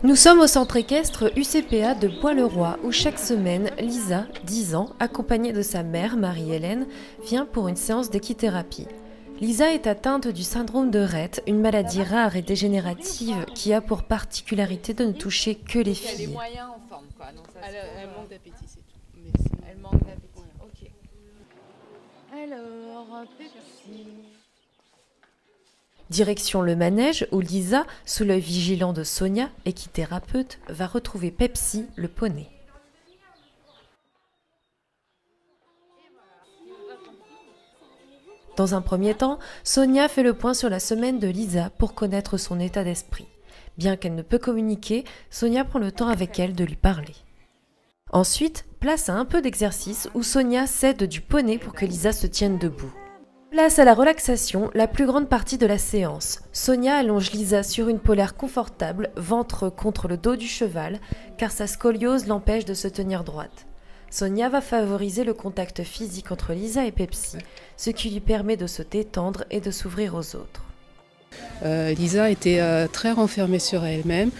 Nous sommes au centre équestre UCPA de Bois-le-Roi où chaque semaine, Lisa, 10 ans, accompagnée de sa mère, Marie-Hélène, vient pour une séance d'équithérapie. Lisa est atteinte du syndrome de Rett, une maladie rare et dégénérative qui a pour particularité de ne toucher que les filles. Elle est moyen en forme, quoi. Donc ça, elle manque d'appétit, c'est tout. Mais elle manque d'appétit. Ok. Alors, Pepsi. Direction le manège où Lisa, sous l'œil vigilant de Sonia, équithérapeute, va retrouver Pepsi, le poney. Dans un premier temps, Sonia fait le point sur la semaine de Lisa pour connaître son état d'esprit. Bien qu'elle ne peut communiquer, Sonia prend le temps avec elle de lui parler. Ensuite, place à un peu d'exercice où Sonia cède du poney pour que Lisa se tienne debout. Place à la relaxation, la plus grande partie de la séance. Sonia allonge Lisa sur une polaire confortable, ventre contre le dos du cheval, car sa scoliose l'empêche de se tenir droite. Sonia va favoriser le contact physique entre Lisa et Pepsi, ce qui lui permet de se détendre et de s'ouvrir aux autres. Lisa était très renfermée sur elle-même,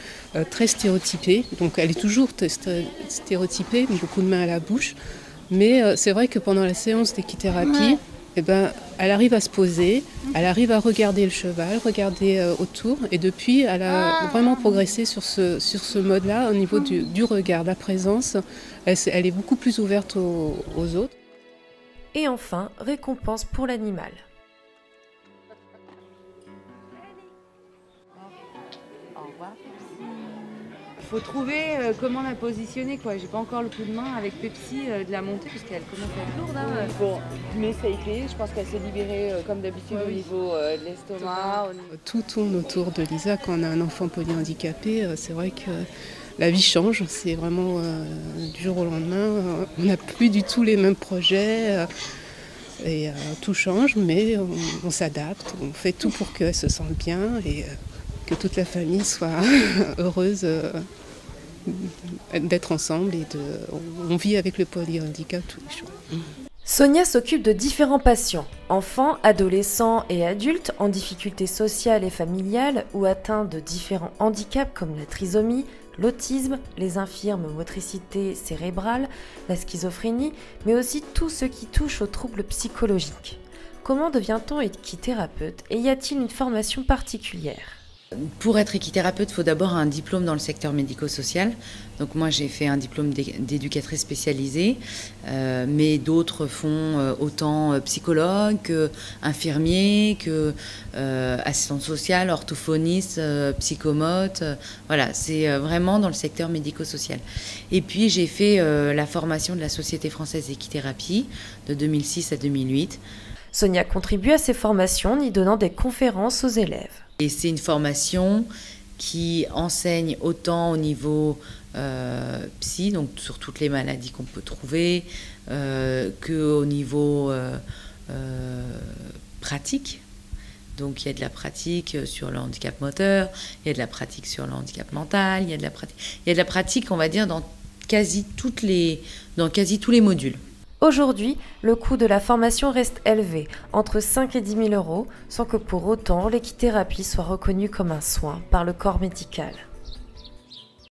très stéréotypée. Donc elle est toujours stéréotypée, beaucoup de mains à la bouche. Mais c'est vrai que pendant la séance d'équithérapie, elle arrive à se poser, elle arrive à regarder le cheval, regarder autour. Et depuis, elle a vraiment progressé sur ce mode-là au niveau du regard, de la présence. Elle est beaucoup plus ouverte aux autres. Et enfin, récompense pour l'animal. Au revoir. Faut trouver comment la positionner, quoi. J'ai pas encore le coup de main avec Pepsi de la monter parce qu'elle commence à être lourde. Hein. Bon, mais ça a été. Je pense qu'elle s'est libérée comme d'habitude au niveau de l'estomac. Tout tourne autour de Lisa. Quand on a un enfant polyhandicapé, c'est vrai que la vie change. C'est vraiment du jour au lendemain. On n'a plus du tout les mêmes projets. Et tout change, mais on s'adapte. On fait tout pour qu'elle se sente bien et que toute la famille soit heureuse d'être ensemble et on vit avec le polyhandicap tous les jours. Sonia s'occupe de différents patients, enfants, adolescents et adultes en difficulté sociale et familiale ou atteints de différents handicaps comme la trisomie, l'autisme, les infirmes motricité cérébrale, la schizophrénie, mais aussi tout ce qui touche aux troubles psychologiques. Comment devient-on équithérapeute et y a-t-il une formation particulière ? Pour être équithérapeute, il faut d'abord un diplôme dans le secteur médico-social. Donc moi, j'ai fait un diplôme d'éducatrice spécialisée, mais d'autres font autant psychologue qu'infirmier, qu'assistante sociale, orthophoniste, psychomote. Voilà, c'est vraiment dans le secteur médico-social. Et puis, j'ai fait la formation de la Société française d'équithérapie de 2006 à 2008. Sonia contribue à ces formations en y donnant des conférences aux élèves. Et c'est une formation qui enseigne autant au niveau psy, donc sur toutes les maladies qu'on peut trouver, qu'au niveau pratique. Donc il y a de la pratique sur le handicap moteur, il y a de la pratique sur le handicap mental, il y a de la pratique, on va dire, dans quasi tous les modules. Aujourd'hui, le coût de la formation reste élevé, entre 5 et 10 000 euros, sans que pour autant l'équithérapie soit reconnue comme un soin par le corps médical.